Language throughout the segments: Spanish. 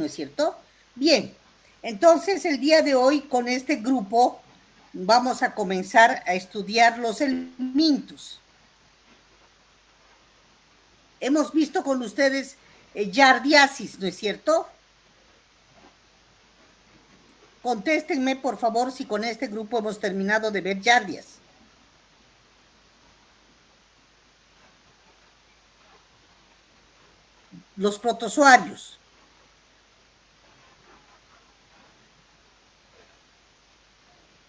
¿no es cierto? Bien, entonces el día de hoy con este grupo vamos a comenzar a estudiar los helmintos. Hemos visto con ustedes Yardiasis, ¿no es cierto? Contéstenme, por favor, si con este grupo hemos terminado de ver Yardias. Los protozoarios.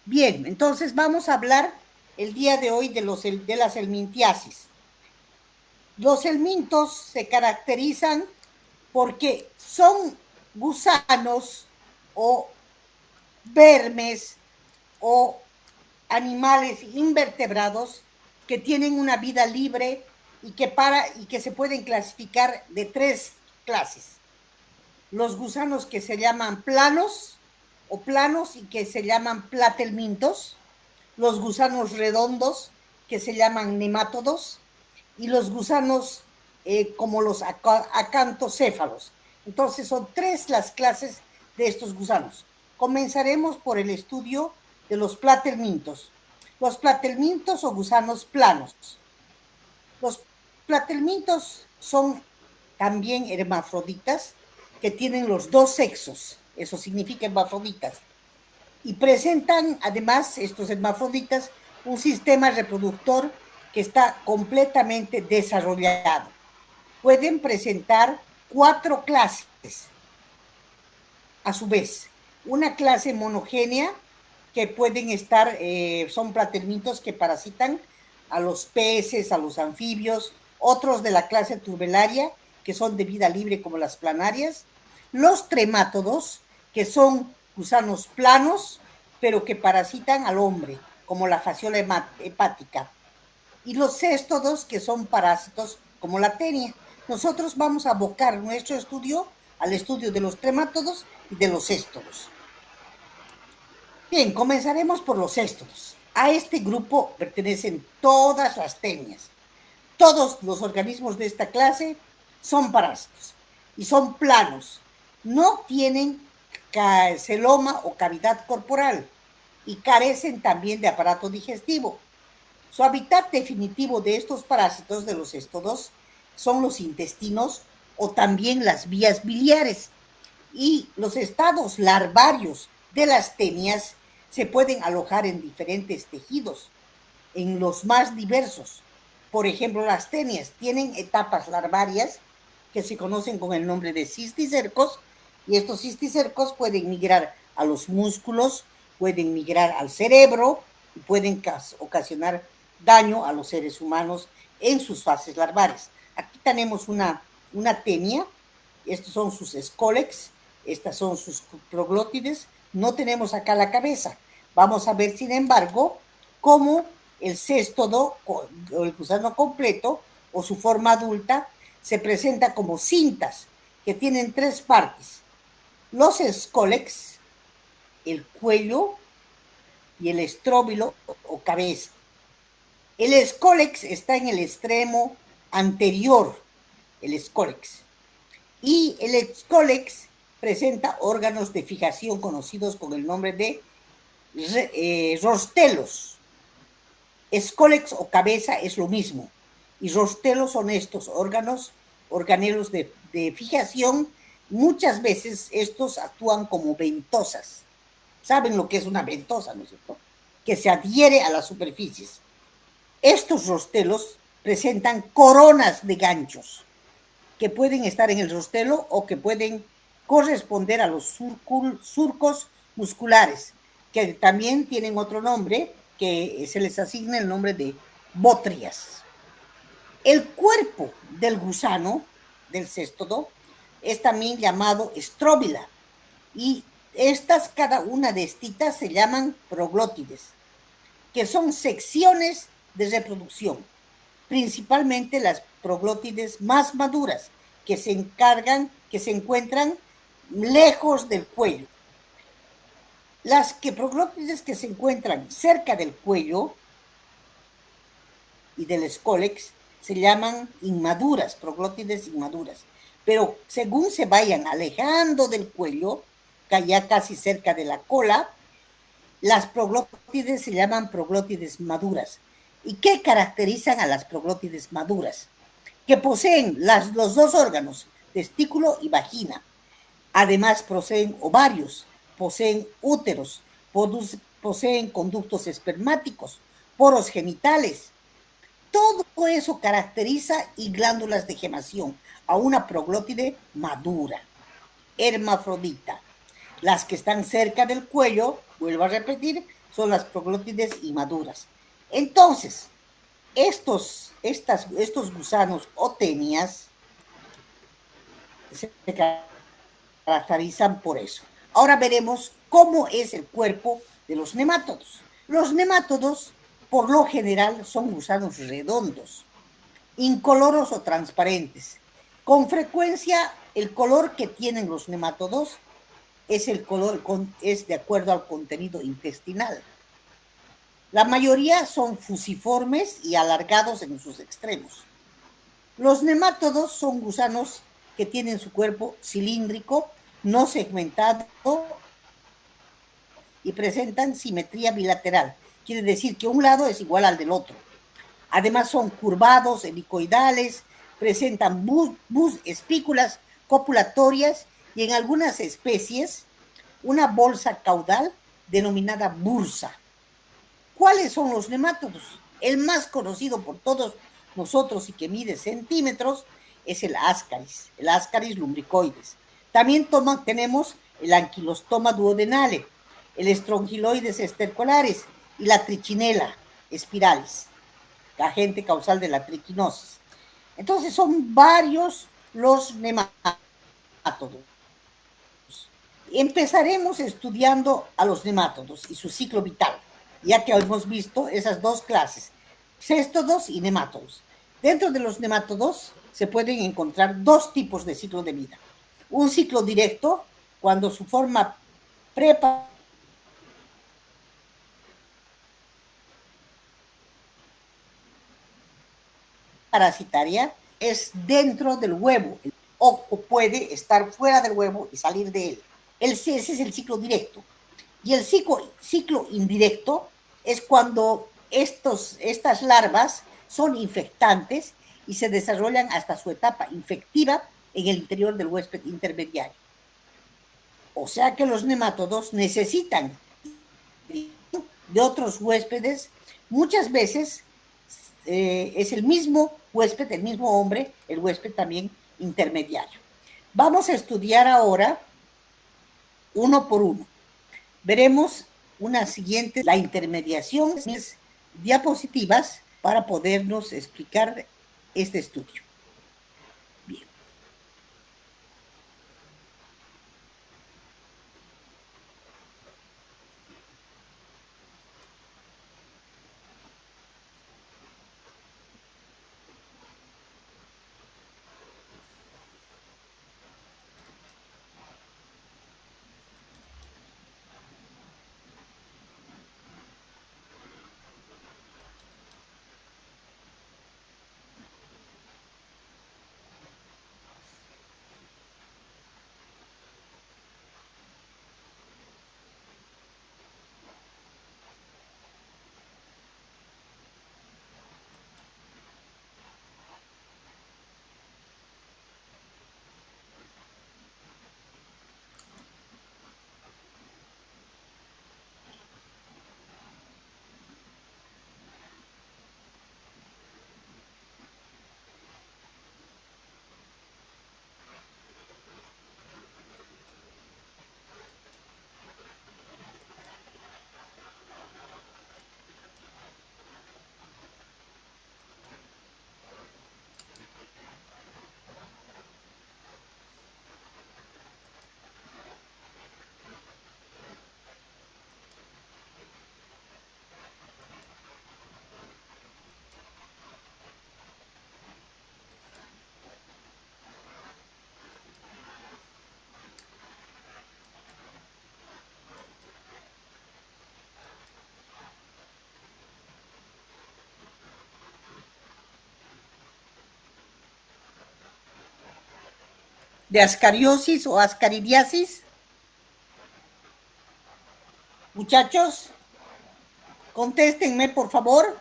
Bien, entonces vamos a hablar el día de hoy de las helmintiasis. Los helmintos se caracterizan porque son gusanos o vermes o animales invertebrados que tienen una vida libre y que se pueden clasificar de 3 clases. Los gusanos que se llaman planos y que se llaman platelmintos, los gusanos redondos que se llaman nemátodos y los gusanos como los acantocéfalos. Entonces son 3 las clases de estos gusanos. Comenzaremos por el estudio de los platelmintos. Los platelmintos o gusanos planos. Los platelmintos son también hermafroditas que tienen los 2 sexos, eso significa hermafroditas, y presentan además estos hermafroditas un sistema reproductor que está completamente desarrollado. Pueden presentar 4 clases a su vez. Una clase monogénea que pueden estar, son platelmintos que parasitan a los peces, a los anfibios, otros de la clase turbelaria que son de vida libre como las planarias, los tremátodos que son gusanos planos pero que parasitan al hombre como la fasciola hepática, y los céstodos que son parásitos como la tenia. Nosotros vamos a abocar nuestro estudio al estudio de los tremátodos y de los céstodos. Bien, comenzaremos por los céstodos. A este grupo pertenecen todas las tenias. Todos los organismos de esta clase son parásitos y son planos. No tienen celoma o cavidad corporal y carecen también de aparato digestivo. Su hábitat definitivo de estos parásitos de los céstodos son los intestinos o también las vías biliares. Y los estados larvarios de las tenias se pueden alojar en diferentes tejidos, en los más diversos. Por ejemplo, las tenias tienen etapas larvarias que se conocen con el nombre de cisticercos, y estos cisticercos pueden migrar a los músculos, pueden migrar al cerebro y pueden ocasionar daño a los seres humanos en sus fases larvales. Aquí tenemos una tenia, estos son sus escólex, estas son sus proglótides, no tenemos acá la cabeza. Vamos a ver, sin embargo, cómo el céstodo o el gusano completo o su forma adulta se presenta como cintas que tienen 3 partes. Los escólex, el cuello y el estróbilo o cabeza. El escólex está en el extremo anterior, el escólex. Y el escólex presenta órganos de fijación conocidos con el nombre de rostelos. Escólex o cabeza es lo mismo. Y rostelos son estos organelos de fijación. Muchas veces estos actúan como ventosas. ¿Saben lo que es una ventosa, no es cierto? Que se adhiere a las superficies. Estos rostelos presentan coronas de ganchos que pueden estar en el rostelo o que pueden corresponder a los surcos musculares, que también tienen otro nombre, que se les asigna el nombre de bótrias. El cuerpo del gusano, del céstodo, es también llamado estróbila, y cada una de estas se llaman proglótides, que son secciones de reproducción, principalmente las proglótides más maduras, que se encuentran lejos del cuello. Las proglótides que se encuentran cerca del cuello y del escólex se llaman inmaduras, proglótides inmaduras. pero según se vayan alejando del cuello, ya casi cerca de la cola, las proglótides se llaman proglótides maduras. ¿Y qué caracterizan a las proglótides maduras? Que poseen los dos órganos, testículo y vagina. Además, poseen ovarios, poseen úteros, poseen conductos espermáticos, poros genitales. Todo eso caracteriza y glándulas de gemación a una proglótide madura, hermafrodita. Las que están cerca del cuello, vuelvo a repetir, son las proglótides inmaduras. Entonces, estos gusanos o tenias se caracterizan por eso. Ahora veremos cómo es el cuerpo de los nemátodos. Los nemátodos, por lo general, son gusanos redondos, incoloros o transparentes. Con frecuencia, el color que tienen los nemátodos es es de acuerdo al contenido intestinal. La mayoría son fusiformes y alargados en sus extremos. Los nemátodos son gusanos que tienen su cuerpo cilíndrico, no segmentado y presentan simetría bilateral. Quiere decir que un lado es igual al del otro. Además son curvados, helicoidales, presentan espículas copulatorias y en algunas especies una bolsa caudal denominada bursa. ¿Cuáles son los nemátodos? El más conocido por todos nosotros y que mide centímetros es el Ascaris lumbricoides. También tenemos el Ankylostoma duodenale, el Strongyloides estercolaris y la Trichinella spiralis, agente causal de la triquinosis. Entonces son varios los nemátodos. Empezaremos estudiando a los nemátodos y su ciclo vital, ya que hemos visto esas dos clases, céstodos y nemátodos. Dentro de los nemátodos se pueden encontrar dos tipos de ciclo de vida. Un ciclo directo, cuando su forma parasitaria es dentro del huevo o puede estar fuera del huevo y salir de él. Ese es el ciclo directo. Y el ciclo indirecto es cuando estas larvas son infectantes y se desarrollan hasta su etapa infectiva en el interior del huésped intermediario. O sea que los nemátodos necesitan de otros huéspedes. Muchas veces es el mismo huésped, el mismo hombre, el huésped también intermediario. Vamos a estudiar ahora uno por uno. Veremos una siguiente, la intermediación, diapositivas para podernos explicar este estudio. Bien. de ascariosis o ascaridiasis? Muchachos, contéstenme, por favor.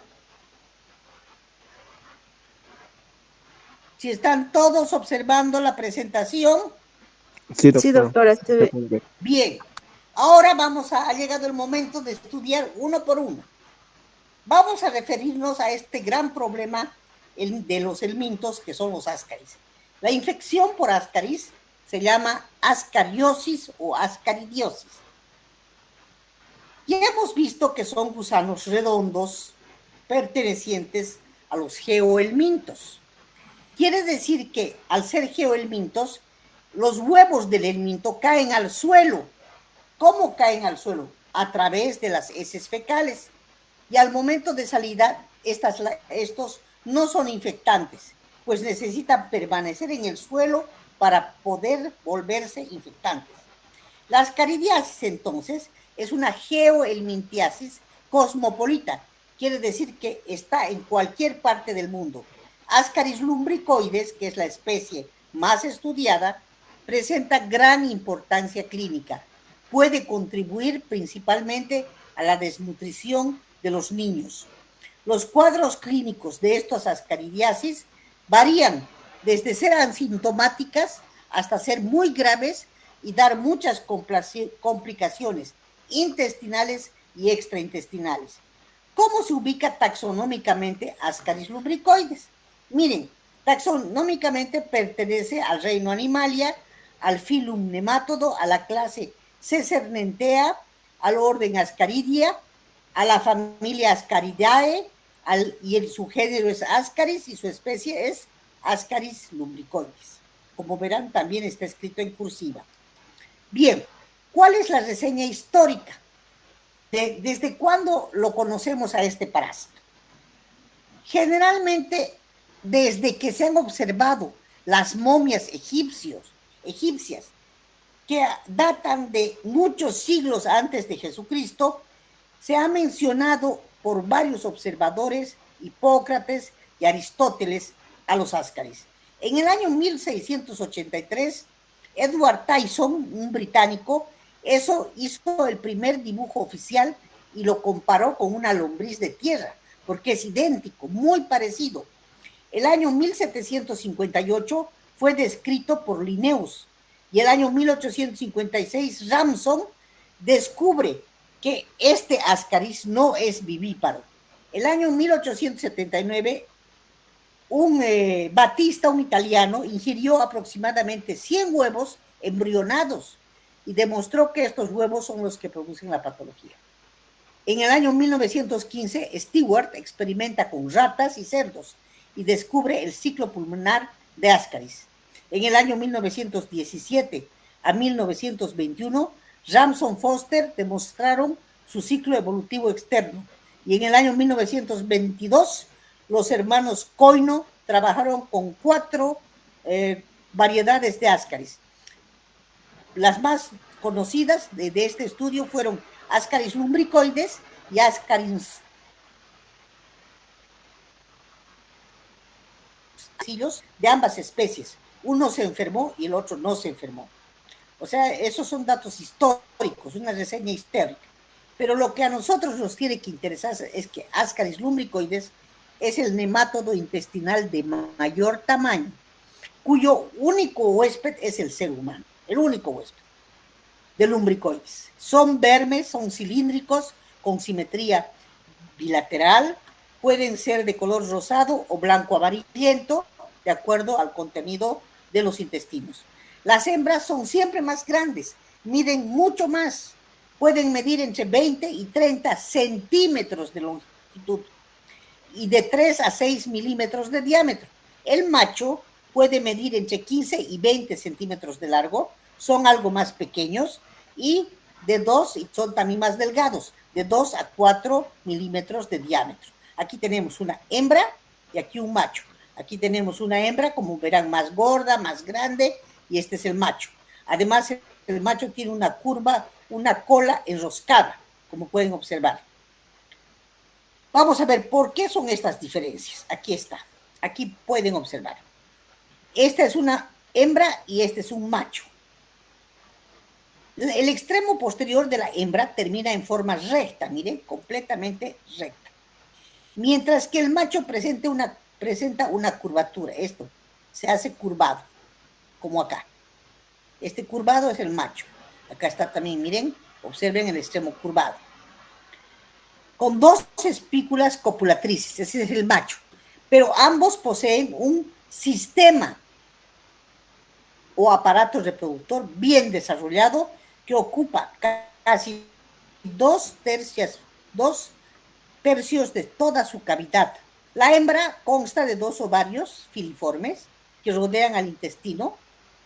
Si están todos observando la presentación. Sí, doctora. Bien, ahora ha llegado el momento de estudiar uno por uno. Vamos a referirnos a este gran problema de los helmintos, que son los ascaris. La infección por ascaris se llama ascariosis o ascaridiosis. Ya hemos visto que son gusanos redondos pertenecientes a los geohelmintos. Quiere decir que al ser geohelmintos, los huevos del helminto caen al suelo. ¿Cómo caen al suelo? A través de las heces fecales. Y al momento de salida, estos no son infectantes, pues necesitan permanecer en el suelo para poder volverse infectantes. La ascaridiasis, entonces, es una geohelmintiasis cosmopolita. Quiere decir que está en cualquier parte del mundo. Ascaris lumbricoides, que es la especie más estudiada, presenta gran importancia clínica. Puede contribuir principalmente a la desnutrición de los niños. Los cuadros clínicos de estas ascaridiasis varían desde ser asintomáticas hasta ser muy graves y dar muchas complicaciones intestinales y extraintestinales. ¿Cómo se ubica taxonómicamente Ascaris lumbricoides? Miren, taxonómicamente pertenece al reino Animalia, al filum Nemátodo, a la clase Cesernentea, al orden Ascaridia, a la familia Ascaridae, y su género es Ascaris y su especie es Ascaris lumbricoides. Como verán, también está escrito en cursiva. Bien, ¿cuál es la reseña histórica? ¿Desde cuándo lo conocemos a este parásito? Generalmente, desde que se han observado las momias egipcias, que datan de muchos siglos antes de Jesucristo, se ha mencionado por varios observadores, Hipócrates y Aristóteles, a los ascaris. En el año 1683, Edward Tyson, un británico, hizo el primer dibujo oficial y lo comparó con una lombriz de tierra, porque es idéntico, muy parecido. El año 1758 fue descrito por Linnaeus y el año 1856 Ramson descubre que este ascaris no es vivíparo. El año 1879, Batista, un italiano, ingirió aproximadamente 100 huevos embrionados y demostró que estos huevos son los que producen la patología. En el año 1915, Stewart experimenta con ratas y cerdos y descubre el ciclo pulmonar de ascaris. En el año 1917 a 1921, Ramson Foster demostraron su ciclo evolutivo externo. Y en el año 1922, los hermanos Coino trabajaron con 4 variedades de ascaris. Las más conocidas de este estudio fueron Ascaris lumbricoides y Ascaris de ambas especies. Uno se enfermó y el otro no se enfermó. O sea, esos son datos históricos, una reseña histórica. Pero lo que a nosotros nos tiene que interesar es que Ascaris lumbricoides es el nemátodo intestinal de mayor tamaño, cuyo único huésped es el ser humano, el único huésped de lumbricoides. Son vermes, son cilíndricos, con simetría bilateral, pueden ser de color rosado o blanco amarillento, de acuerdo al contenido de los intestinos. Las hembras son siempre más grandes, miden mucho más, pueden medir entre 20 y 30 centímetros de longitud y de 3 a 6 milímetros de diámetro. El macho puede medir entre 15 y 20 centímetros de largo, son algo más pequeños y son también más delgados, de 2 a 4 milímetros de diámetro. Aquí tenemos una hembra y aquí un macho. Aquí tenemos una hembra, como verán, más gorda, más grande, y este es el macho. Además, el macho tiene una cola enroscada, como pueden observar. Vamos a ver por qué son estas diferencias. Aquí está. Aquí pueden observar. Esta es una hembra y este es un macho. El extremo posterior de la hembra termina en forma recta, miren, completamente recta. Mientras que el macho presenta una curvatura, esto se hace curvado, como acá. Este curvado es el macho. Acá está también, miren, observen el extremo curvado. Con dos espículas copulatrices, ese es el macho. Pero ambos poseen un sistema o aparato reproductor bien desarrollado que ocupa casi dos tercios de toda su cavidad. La hembra consta de dos ovarios filiformes que rodean al intestino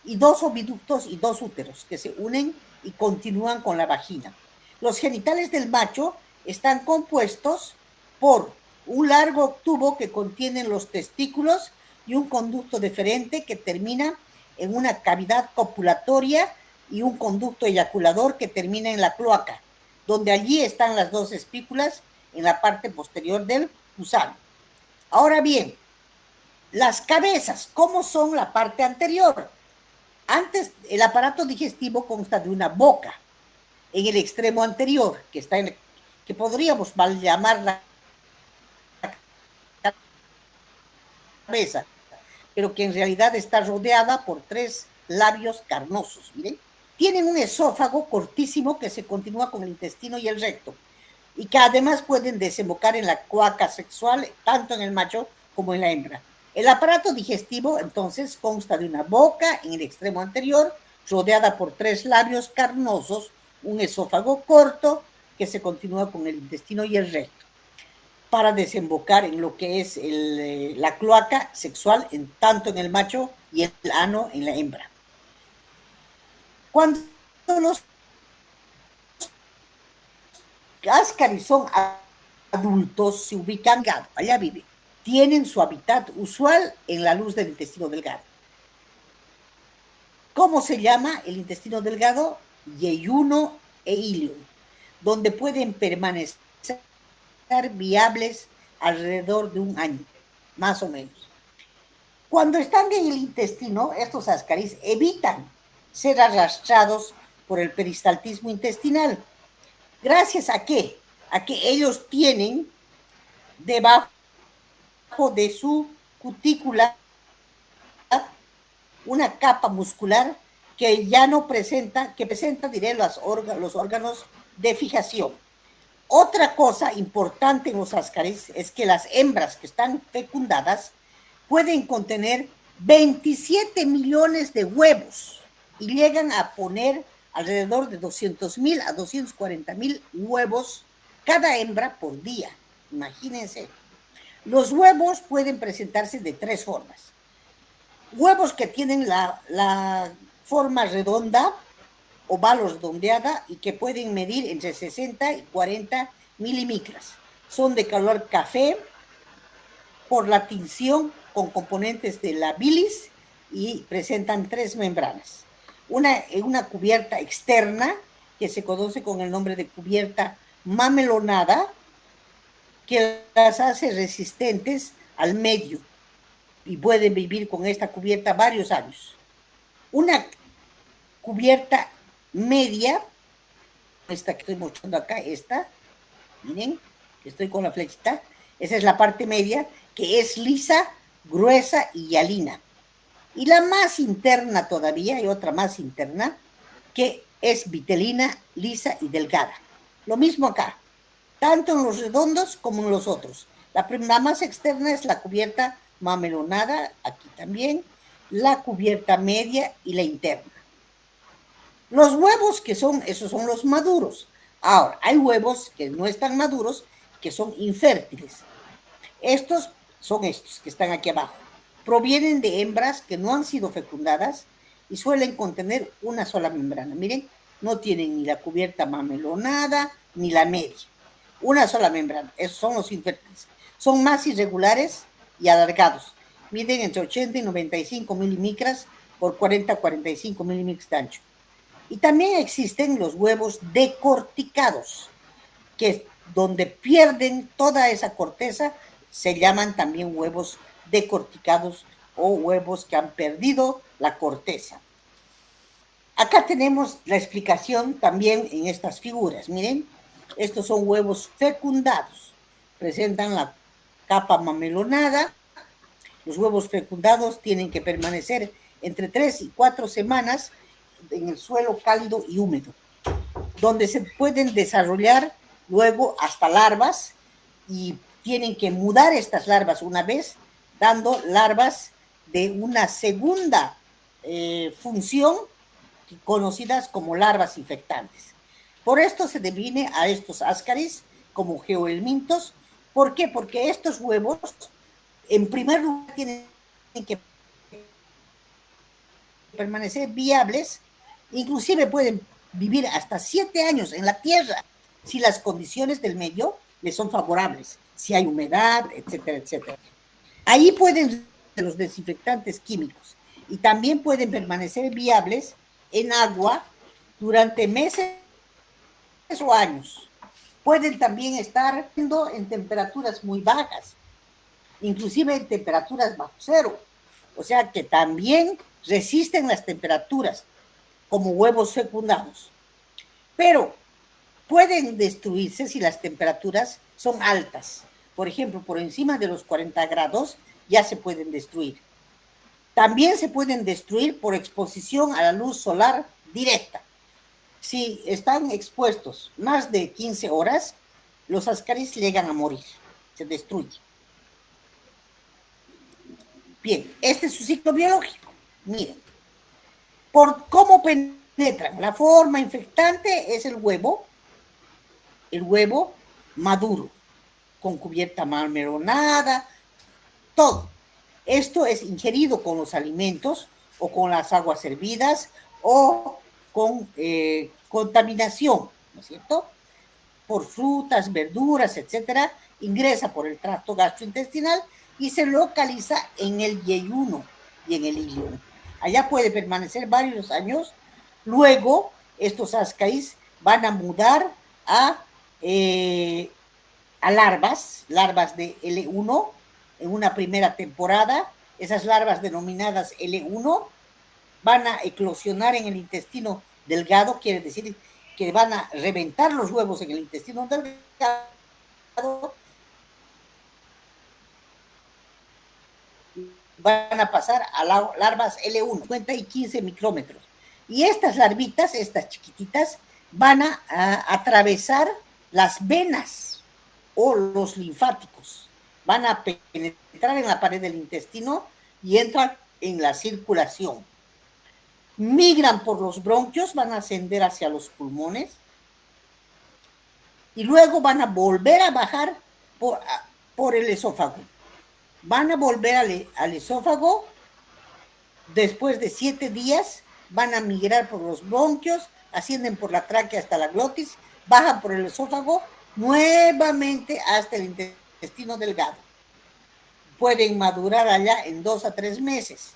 y dos oviductos y dos úteros que se unen y continúan con la vagina. Los genitales del macho están compuestos por un largo tubo que contiene los testículos y un conducto deferente que termina en una cavidad copulatoria y un conducto eyaculador que termina en la cloaca, donde allí están las dos espículas en la parte posterior del gusano. Ahora bien, las cabezas, ¿cómo son la parte anterior? Antes, el aparato digestivo consta de una boca en el extremo anterior, que está que podríamos llamar la cabeza, pero que en realidad está rodeada por tres labios carnosos, miren. Tienen un esófago cortísimo que se continúa con el intestino y el recto, y que además pueden desembocar en la cloaca sexual, tanto en el macho como en la hembra. El aparato digestivo, entonces, consta de una boca en el extremo anterior, rodeada por tres labios carnosos, un esófago corto que se continúa con el intestino y el recto, para desembocar en lo que es la cloaca sexual, tanto en el macho y el ano en la hembra. Cuando los cáscaris son adultos, se ubican, allá vive, tienen su hábitat usual en la luz del intestino delgado. ¿Cómo se llama el intestino delgado? Yeyuno e ilium, donde pueden permanecer viables alrededor de un año, más o menos. Cuando están en el intestino, estos ascaris evitan ser arrastrados por el peristaltismo intestinal. ¿Gracias a qué? A que ellos tienen debajo de su cutícula una capa muscular que ya no presenta, que presenta, diré, los órganos de fijación. Otra cosa importante en los ascaris es que las hembras que están fecundadas pueden contener 27 millones de huevos y llegan a poner alrededor de 200,000 a 240,000 huevos cada hembra por día. Imagínense. Los huevos pueden presentarse de tres formas. Huevos que tienen la forma redonda, oval o redondeada, y que pueden medir entre 60 y 40 milimicras. Son de color café por la tinción con componentes de la bilis y presentan tres membranas. Una cubierta externa que se conoce con el nombre de cubierta mamelonada, que las hace resistentes al medio y pueden vivir con esta cubierta varios años. Una cubierta media, esta que estoy mostrando acá, esta, miren, estoy con la flechita, esa es la parte media, que es lisa, gruesa y hialina. Y la más interna todavía, hay otra más interna, que es vitelina, lisa y delgada. Lo mismo acá, tanto en los redondos como en los otros. La más externa es la cubierta mamelonada, aquí también, la cubierta media y la interna. Los huevos que son, esos son los maduros. Ahora, hay huevos que no están maduros, que son infértiles. Estos son estos que están aquí abajo. Provienen de hembras que no han sido fecundadas y suelen contener una sola membrana. Miren, no tienen ni la cubierta mamelonada ni la media. Una sola membrana. Esos son los infértiles. Son más irregulares y alargados. Miden entre 80 y 95 milimicras por 40 a 45 milímetros de ancho. Y también existen los huevos decorticados, que donde pierden toda esa corteza, se llaman también huevos decorticados o huevos que han perdido la corteza. Acá tenemos la explicación también en estas figuras. Miren, estos son huevos fecundados. Presentan la capa mamelonada. Los huevos fecundados tienen que permanecer entre 3 y 4 semanas en el suelo cálido y húmedo, donde se pueden desarrollar luego hasta larvas, y tienen que mudar estas larvas una vez, dando larvas de una segunda función, conocidas como larvas infectantes. Por esto se define a estos ascaris como geohelmintos. ¿Por qué? Porque estos huevos, en primer lugar, tienen que permanecer viables, inclusive pueden vivir hasta 7 años en la tierra si las condiciones del medio les son favorables, si hay humedad, etcétera, etcétera. Ahí pueden los desinfectantes químicos, y también pueden permanecer viables en agua durante meses o años. Pueden también estar en temperaturas muy bajas, inclusive en temperaturas bajo cero. O sea que también resisten las temperaturas como huevos fecundados. Pero pueden destruirse si las temperaturas son altas. Por ejemplo, por encima de los 40 grados ya se pueden destruir. También se pueden destruir por exposición a la luz solar directa. Si están expuestos más de 15 horas, los ascaris llegan a morir, se destruyen. Bien, este es su ciclo biológico. Miren, por cómo penetran. La forma infectante es el huevo maduro, con cubierta marmeronada, todo. Esto es ingerido con los alimentos o con las aguas hervidas o con contaminación, ¿no es cierto? Por frutas, verduras, etcétera, ingresa por el tracto gastrointestinal y se localiza en el yeyuno y en el ileum. Allá puede permanecer varios años. Luego, estos ascaris van a mudar a larvas de L1 en una primera temporada. Esas larvas denominadas L1 van a eclosionar en el intestino delgado, quiere decir que van a reventar los huevos en el intestino delgado, van a pasar a larvas L1, 50 y 15 micrómetros. Y estas larvitas, estas chiquititas, van a atravesar las venas o los linfáticos. Van a penetrar en la pared del intestino y entran en la circulación. Migran por los bronquios, van a ascender hacia los pulmones y luego van a volver a bajar por el esófago. Van a volver al esófago. Después de 7 días van a migrar por los bronquios, ascienden por la tráquea hasta la glotis, bajan por el esófago, nuevamente hasta el intestino delgado. Pueden madurar allá en 2 a 3 meses.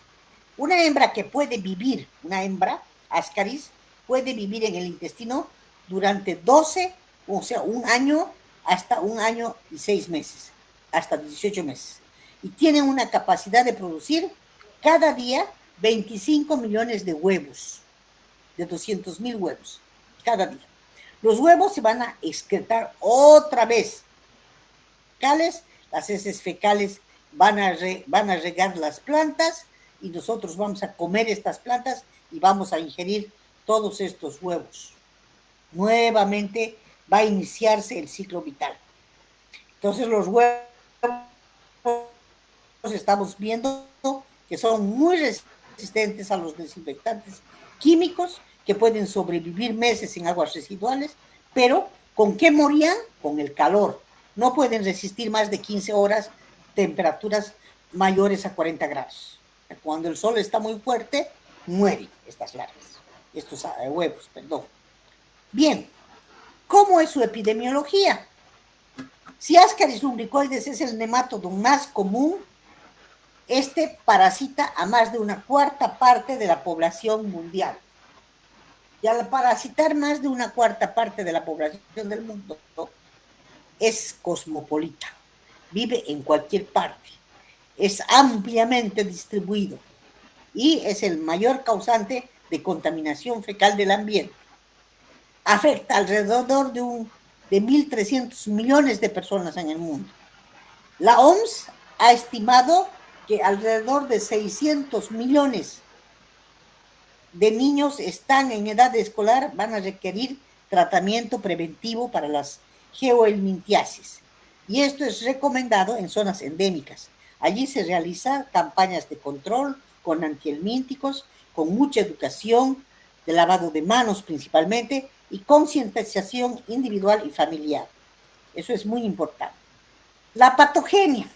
Una hembra que puede vivir, una hembra ascaris, puede vivir en el intestino durante 12, o sea, un año, hasta 1 año y 6 meses, hasta 18 meses. Y tienen una capacidad de producir cada día 25 millones de huevos, de 200,000 huevos, cada día. Los huevos se van a excretar otra vez. Las heces fecales van a regar las plantas y nosotros vamos a comer estas plantas y vamos a ingerir todos estos huevos. Nuevamente va a iniciarse el ciclo vital. Entonces los huevos estamos viendo que son muy resistentes a los desinfectantes químicos, que pueden sobrevivir meses en aguas residuales, pero ¿con qué morían? Con el calor. No pueden resistir más de 15 horas temperaturas mayores a 40 grados. Cuando el sol está muy fuerte, mueren estas larvas, estos huevos, perdón. Bien, ¿cómo es su epidemiología? Si Ascaris lumbricoides es el nematodo más común, este parasita a más de 1/4 parte de la población mundial. Y al parasitar más de 1/4 parte de la población del mundo, es cosmopolita, vive en cualquier parte, es ampliamente distribuido. y es el mayor causante de contaminación fecal del ambiente. Afecta alrededor de 1.300 millones de personas en el mundo. La OMS ha estimado que alrededor de 600 millones de niños están en edad escolar, van a requerir tratamiento preventivo para las geohelminthiasis. Y esto es recomendado en zonas endémicas. Allí se realizan campañas de control con antihelmínticos, con mucha educación, de lavado de manos principalmente, y concientización individual y familiar. Eso es muy importante. La patogenia.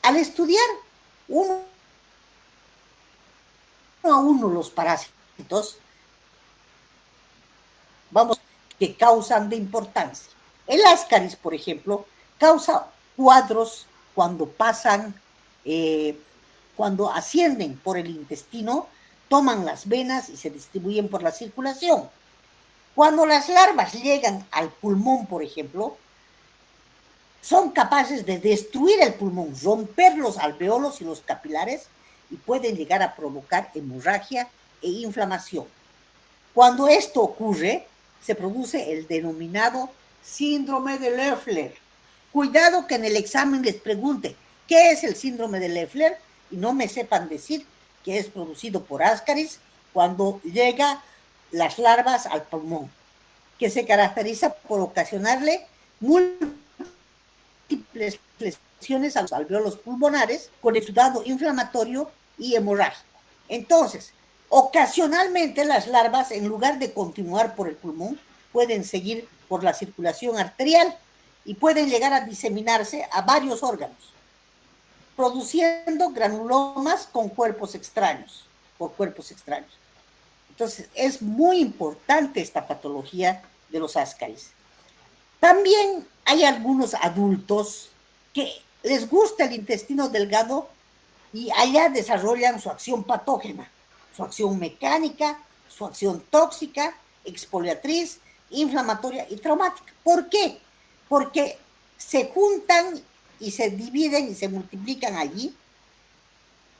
Al estudiar uno a uno los parásitos, vamos, que causan de importancia. El ascaris, por ejemplo, causa cuadros cuando pasan, cuando ascienden por el intestino, toman las venas y se distribuyen por la circulación. Cuando las larvas llegan al pulmón, por ejemplo, son capaces de destruir el pulmón, romper los alveolos y los capilares y pueden llegar a provocar hemorragia e inflamación. Cuando esto ocurre, se produce el denominado síndrome de Loeffler. Cuidado que en el examen les pregunte qué es el síndrome de Loeffler y no me sepan decir que es producido por ascaris cuando llega las larvas al pulmón, que se caracteriza por ocasionarle múltiples lesiones a los alveolos pulmonares con exudado inflamatorio y hemorrágico. Entonces, ocasionalmente las larvas, en lugar de continuar por el pulmón, pueden seguir por la circulación arterial y pueden llegar a diseminarse a varios órganos, produciendo granulomas con cuerpos extraños, por cuerpos extraños. Entonces, es muy importante esta patología de los ascaris. También hay algunos adultos que les gusta el intestino delgado y allá desarrollan su acción patógena, su acción mecánica, su acción tóxica, exfoliatriz, inflamatoria y traumática. ¿Por qué? Porque se juntan y se dividen y se multiplican allí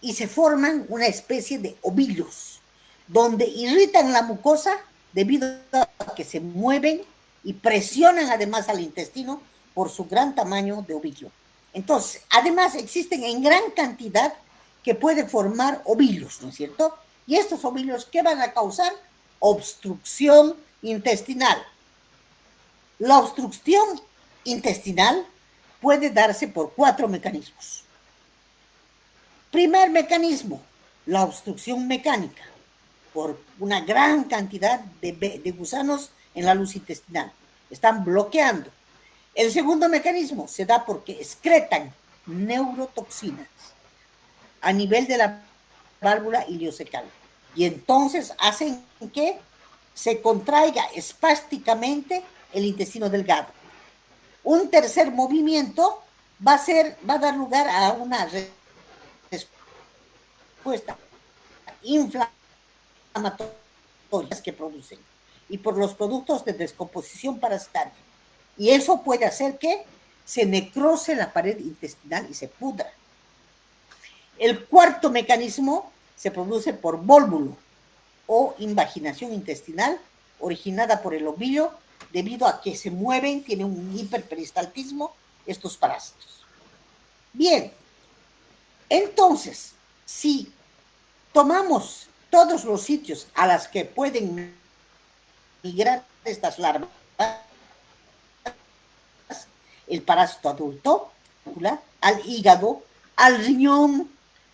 y se forman una especie de ovillos, donde irritan la mucosa debido a que se mueven y presionan además al intestino por su gran tamaño de ovillo. Entonces, además existen en gran cantidad que pueden formar ovillos, ¿no es cierto? Y estos ovillos, ¿qué van a causar? Obstrucción intestinal. La obstrucción intestinal puede darse por 4 mecanismos. Primer mecanismo, la obstrucción mecánica, por una gran cantidad de gusanos en la luz intestinal. Están bloqueando. El segundo mecanismo se da porque excretan neurotoxinas a nivel de la válvula ileocecal. Y entonces hacen que se contraiga espásticamente el intestino delgado. Un tercer movimiento va a dar lugar a una respuesta inflamatoria que producen y por los productos de descomposición parasitaria. Y eso puede hacer que se necrose la pared intestinal y se pudra. El cuarto mecanismo se produce por vólvulo o invaginación intestinal originada por el ovillo debido a que se mueven, tienen un hiperperistaltismo estos parásitos. Bien, entonces, si tomamos todos los sitios a los que pueden migrar estas larvas, el parásito adulto, al hígado, al riñón,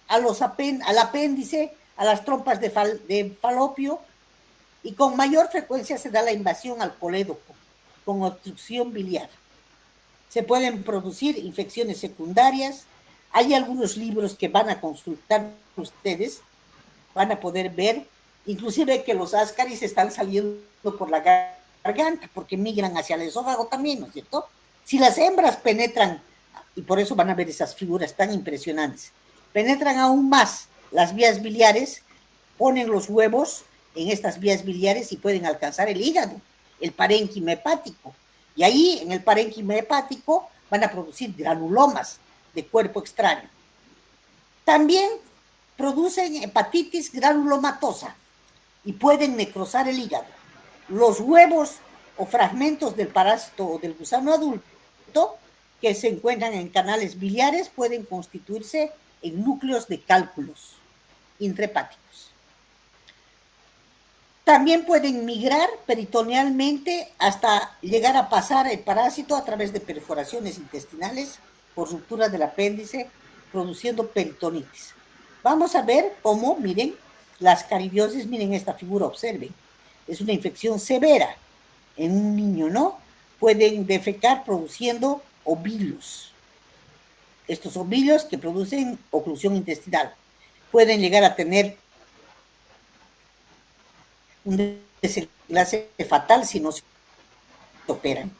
al apéndice, a las trompas de falopio, y con mayor frecuencia se da la invasión al colédoco, con obstrucción biliar. Se pueden producir infecciones secundarias. Hay algunos libros que van a consultar ustedes, van a poder ver, inclusive que los ascaris están saliendo por la garganta, porque migran hacia el esófago también, ¿no es cierto? Si las hembras penetran, y por eso van a ver esas figuras tan impresionantes, penetran aún más las vías biliares, ponen los huevos en estas vías biliares y pueden alcanzar el hígado, el parénquima hepático. Y ahí, en el parénquima hepático, van a producir granulomas de cuerpo extraño. También producen hepatitis granulomatosa y pueden necrosar el hígado. Los huevos o fragmentos del parásito o del gusano adulto que se encuentran en canales biliares pueden constituirse en núcleos de cálculos intrahepáticos. También pueden migrar peritonealmente hasta llegar a pasar el parásito a través de perforaciones intestinales por ruptura del apéndice, produciendo peritonitis. Vamos a ver cómo, miren, las caridiosis, miren esta figura, observen. Es una infección severa en un niño, ¿no? Pueden defecar produciendo ovilos. Estos ovilos que producen oclusión intestinal. Pueden llegar a tener un desenlace fatal si no se operan.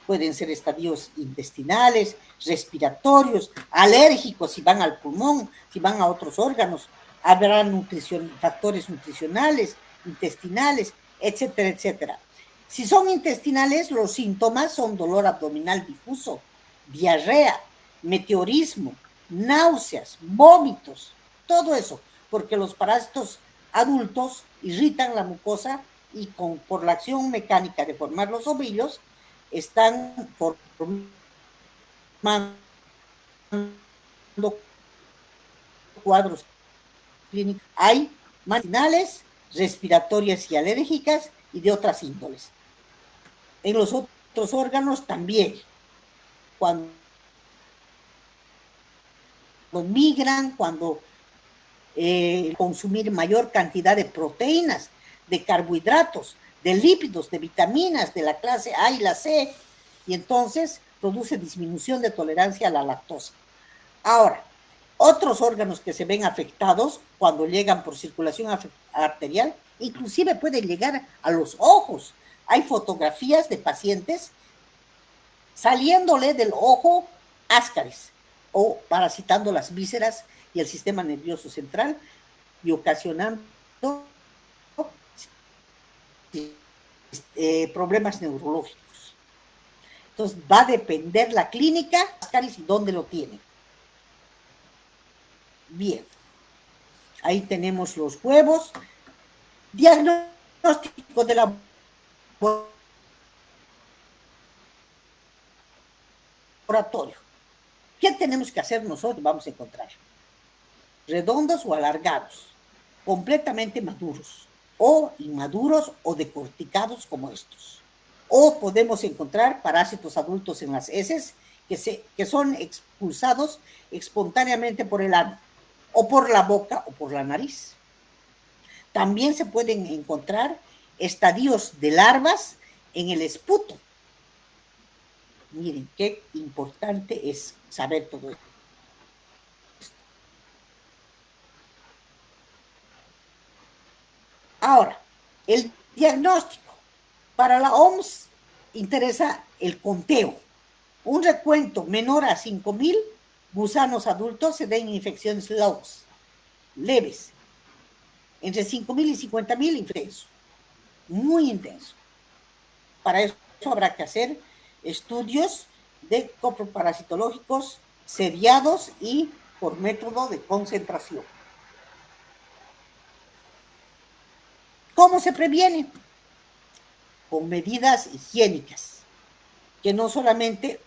Pueden ser estadios intestinales, respiratorios, alérgicos si van al pulmón, si van a otros órganos. Habrá factores nutricionales, intestinales, etcétera, etcétera. Si son intestinales, los síntomas son dolor abdominal difuso, diarrea, meteorismo, náuseas, vómitos, todo eso, porque los parásitos adultos irritan la mucosa y por la acción mecánica de formar los ovillos están formando cuadros clínicos. Hay intestinales, respiratorias y alérgicas y de otras índoles. En los otros órganos también, cuando migran, cuando consumir mayor cantidad de proteínas, de carbohidratos, de lípidos, de vitaminas de la clase A y la C, y entonces produce disminución de tolerancia a la lactosa. Ahora, otros órganos que se ven afectados cuando llegan por circulación arterial, inclusive pueden llegar a los ojos. Hay fotografías de pacientes saliéndole del ojo ascaris o parasitando las vísceras y el sistema nervioso central y ocasionando problemas neurológicos. Entonces va a depender la clínica y dónde lo tienen. Bien, ahí tenemos los huevos. Diagnóstico de la laboratorio. ¿Qué tenemos que hacer nosotros? Vamos a encontrar redondos o alargados, completamente maduros, o inmaduros o decorticados como estos. O podemos encontrar parásitos adultos en las heces que son expulsados espontáneamente por el ano, o por la boca o por la nariz. También se pueden encontrar estadios de larvas en el esputo. Miren, qué importante es saber todo esto. Ahora, el diagnóstico. Para la OMS interesa el conteo. Un recuento menor a 5,000 gusanos adultos se den infecciones leves. Entre 5,000 y 50,000 intenso. Muy intenso. Para eso habrá que hacer estudios de coproparasitológicos seriados y por método de concentración. ¿Cómo se previene? Con medidas higiénicas, que no solamente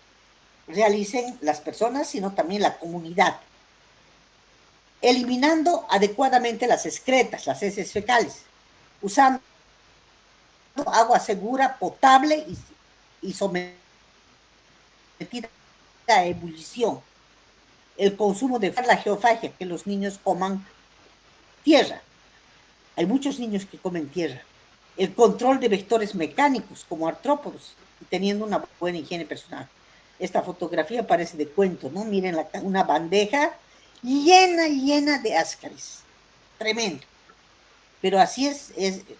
realicen las personas, sino también la comunidad. Eliminando adecuadamente las excretas, las heces fecales, usando agua segura, potable y sometida a ebullición. El consumo de la geofagia, que los niños coman tierra. Hay muchos niños que comen tierra. El control de vectores mecánicos como artrópodos y teniendo una buena higiene personal. Esta fotografía parece de cuento, ¿no? Miren una bandeja llena de ascaris. Tremendo. Pero así es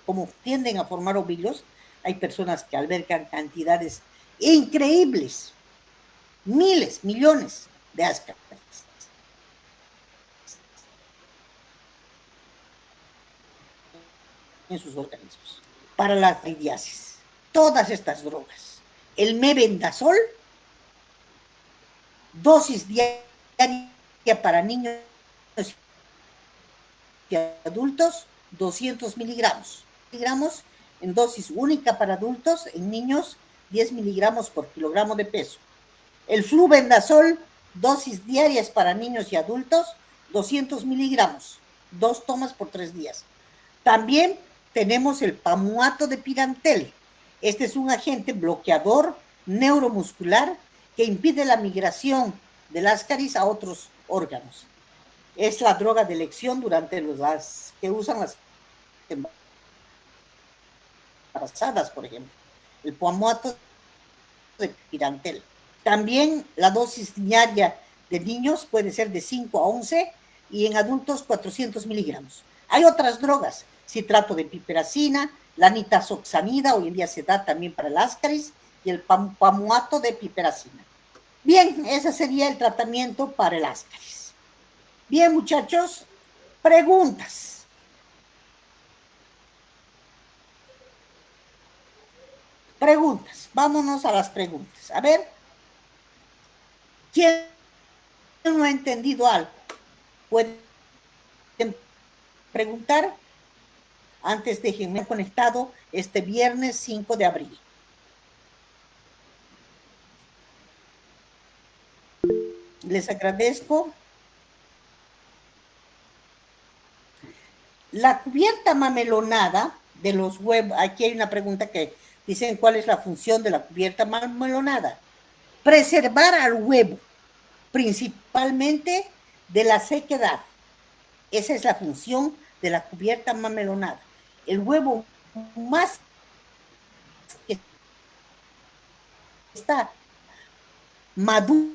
como tienden a formar ovillos. Hay personas que albergan cantidades increíbles, miles, millones de ascaris en sus organismos. Para la candidiasis, todas estas drogas, el mebendazol, dosis diaria para niños y adultos, 200 miligramos. En dosis única para adultos, en niños, 10 miligramos por kilogramo de peso. El flubendazol, dosis diarias para niños y adultos, 200 miligramos, 2 tomas por 3 días. También tenemos el pamuato de pirantel. Este es un agente bloqueador neuromuscular que impide la migración del ascaris a otros órganos. Es la droga de elección durante las que usan las embarazadas, por ejemplo. El pamuato de pirantel. También la dosis diaria de niños puede ser de 5 a 11 y en adultos 400 miligramos. Hay otras drogas, citrato de piperacina, la nitazoxanida, hoy en día se da también para el ascaris, y el pamuato de piperacina. Bien, ese sería el tratamiento para el ascaris. Bien, muchachos, preguntas. Preguntas, vámonos a las preguntas. A ver, ¿quién no ha entendido algo? ¿Pueden preguntar? Antes déjenme conectado este viernes 5 de abril. Les agradezco. La cubierta mamelonada de los huevos, aquí hay una pregunta que dicen cuál es la función de la cubierta mamelonada. Preservar al huevo, principalmente de la sequedad. Esa es la función de la cubierta mamelonada. El huevo más que está maduro.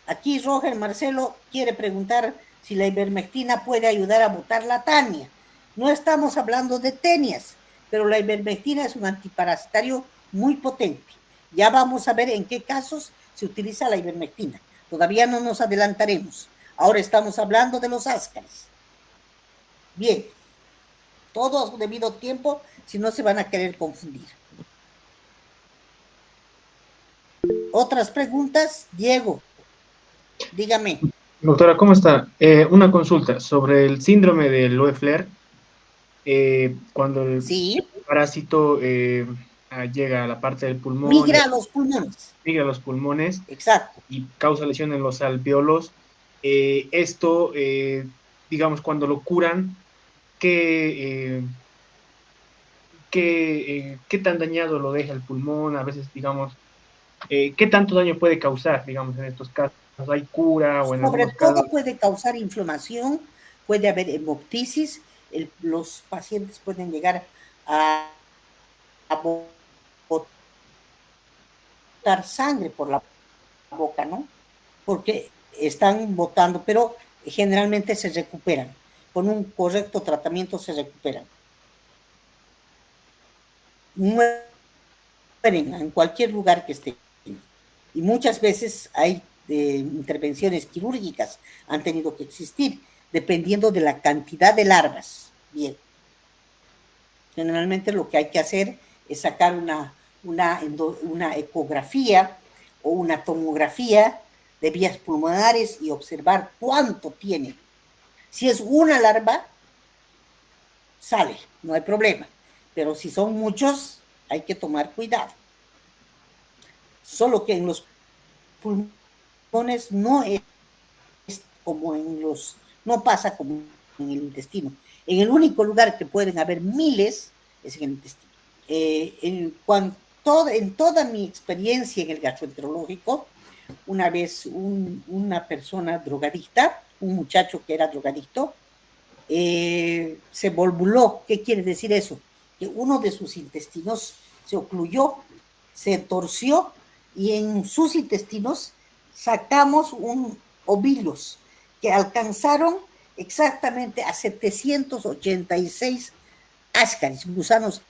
Aquí Roger Marcelo quiere preguntar si la ivermectina puede ayudar a botar la tania. No estamos hablando de tenias, pero la ivermectina es un antiparasitario muy potente. Ya vamos a ver en qué casos se utiliza la ivermectina. Todavía no nos adelantaremos. Ahora estamos hablando de los ascaris. Bien, todo a su debido tiempo, si no se van a querer confundir. ¿Otras preguntas? Diego, dígame. Doctora, ¿cómo está? Una consulta sobre el síndrome de Loeffler. Cuando el parásito llega a la parte del pulmón. Migra a los pulmones. Migra a los pulmones. Exacto. Y causa lesión en los alveolos. Esto, digamos, cuando lo curan, ¿qué tan dañado lo deja el pulmón? A veces, digamos, ¿qué tanto daño puede causar, digamos, en estos casos? ¿Hay cura? O en sobre algunos todo casos puede causar inflamación, puede haber hemoptisis, los pacientes pueden llegar a botar sangre por la boca, ¿no? Porque están botando, pero generalmente se recuperan. Con un correcto tratamiento se recuperan. Mueren en cualquier lugar que estén. Y muchas veces hay intervenciones quirúrgicas, han tenido que existir, dependiendo de la cantidad de larvas. Bien. Generalmente lo que hay que hacer es sacar una ecografía o una tomografía de vías pulmonares y observar cuánto tiene. Si es una larva, sale, no hay problema. Pero si son muchos, hay que tomar cuidado. Solo que en los pulmones no es como no pasa como en el intestino. En el único lugar que pueden haber miles es en el intestino. En toda mi experiencia en el gastroenterológico, una vez una persona drogadicta, un muchacho que era drogadicto, se volvuló. ¿Qué quiere decir eso? Que uno de sus intestinos se ocluyó, se torció, y en sus intestinos sacamos ovillos que alcanzaron exactamente a 786 ascaris, gusanos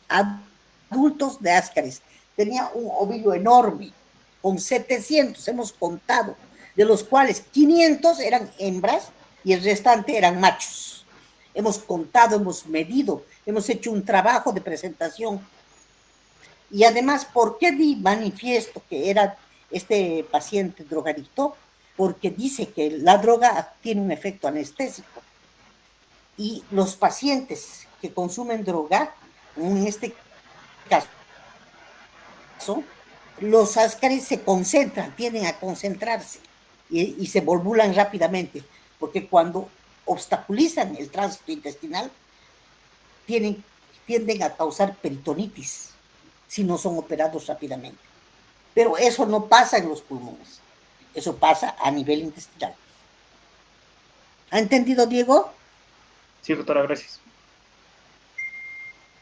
adultos de ascaris. Tenía un ovillo enorme, con 700, hemos contado, de los cuales 500 eran hembras y el restante eran machos. Hemos contado, hemos medido, hemos hecho un trabajo de presentación. Y además, ¿por qué di manifiesto que era este paciente drogadicto? porque dice que la droga tiene un efecto anestésico. Y los pacientes que consumen droga, en este caso, los ascaris se concentran, tienden a concentrarse y se volvulan rápidamente, porque cuando obstaculizan el tránsito intestinal, tienden a causar peritonitis si no son operados rápidamente. Pero eso no pasa en los pulmones, eso pasa a nivel intestinal. ¿Ha entendido, Diego? Sí, doctora, gracias.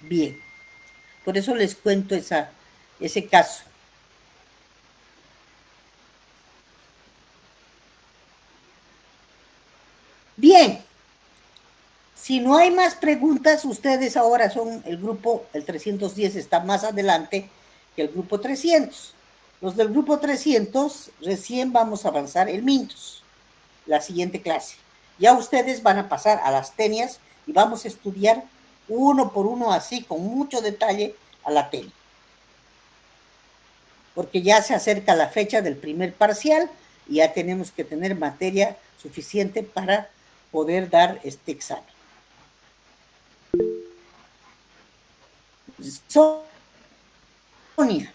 Bien, por eso les cuento ese caso. Bien, si no hay más preguntas, ustedes ahora son el grupo, el 310 está más adelante que el grupo 300. Los del grupo 300 recién vamos a avanzar el Mintos, la siguiente clase. Ya ustedes van a pasar a las tenias y vamos a estudiar uno por uno, así con mucho detalle, a la tenia. Porque ya se acerca la fecha del primer parcial y ya tenemos que tener materia suficiente para poder dar este examen. Sonia.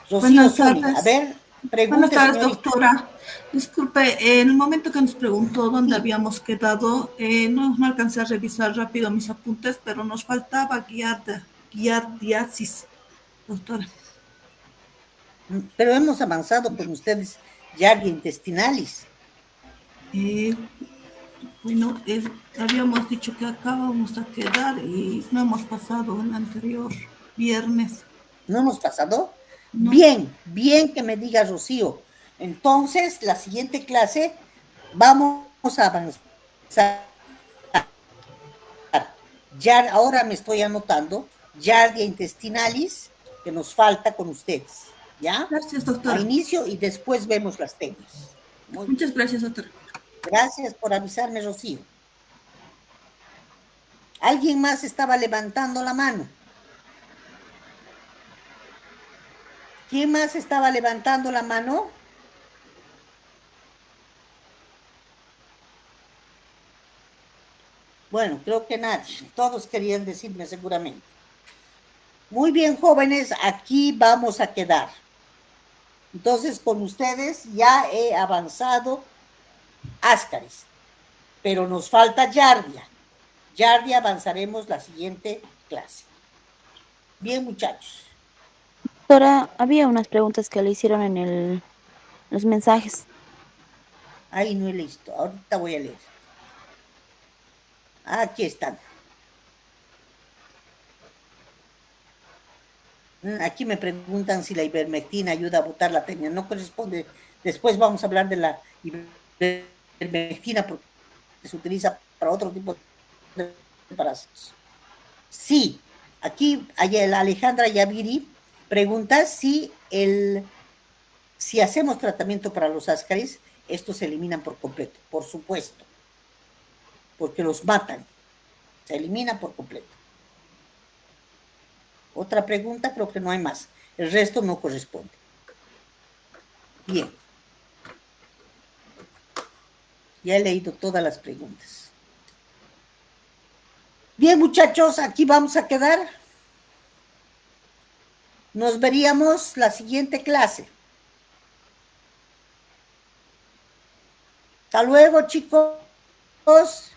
Rocío, Buenas Sonia. tardes. A ver, pregunte, buenas tardes, señorita. doctora. Disculpe, en el momento que nos preguntó dónde habíamos quedado, no alcancé a revisar rápido mis apuntes, pero nos faltaba giardiasis, doctora. Pero hemos avanzado con ustedes giardia intestinalis. Bueno, habíamos dicho que acá vamos a quedar y no hemos pasado el anterior viernes. ¿No hemos pasado? No. Bien que me diga Rocío. Entonces, la siguiente clase vamos a avanzar. Ya, ahora me estoy anotando giardia intestinalis, que nos falta con ustedes. ¿Ya? Gracias, doctora. A inicio y después vemos las técnicas. Muchas gracias, doctora. Gracias por avisarme, Rocío. ¿Alguien más estaba levantando la mano? ¿Quién más estaba levantando la mano? Bueno, creo que nadie. Todos querían decirme seguramente. Muy bien, jóvenes, aquí vamos a quedar. Entonces, con ustedes ya he avanzado ascaris, pero nos falta giardia. Giardia avanzaremos la siguiente clase. Bien, muchachos. Doctora, había unas preguntas que le hicieron en los mensajes. Ahí no he listo. Ahorita voy a leer. Aquí están. Aquí me preguntan si la ivermectina ayuda a botar la tenia. No corresponde. Después vamos a hablar de la ivermectina porque se utiliza para otro tipo de parásitos. Sí, aquí la Alejandra Yaviri pregunta si hacemos tratamiento para los ascaris, estos se eliminan por completo, por supuesto, porque los matan, se elimina por completo. Otra pregunta, creo que no hay más. El resto no corresponde. Bien. Ya he leído todas las preguntas. Bien, muchachos, aquí vamos a quedar. Nos veríamos la siguiente clase. Hasta luego, chicos.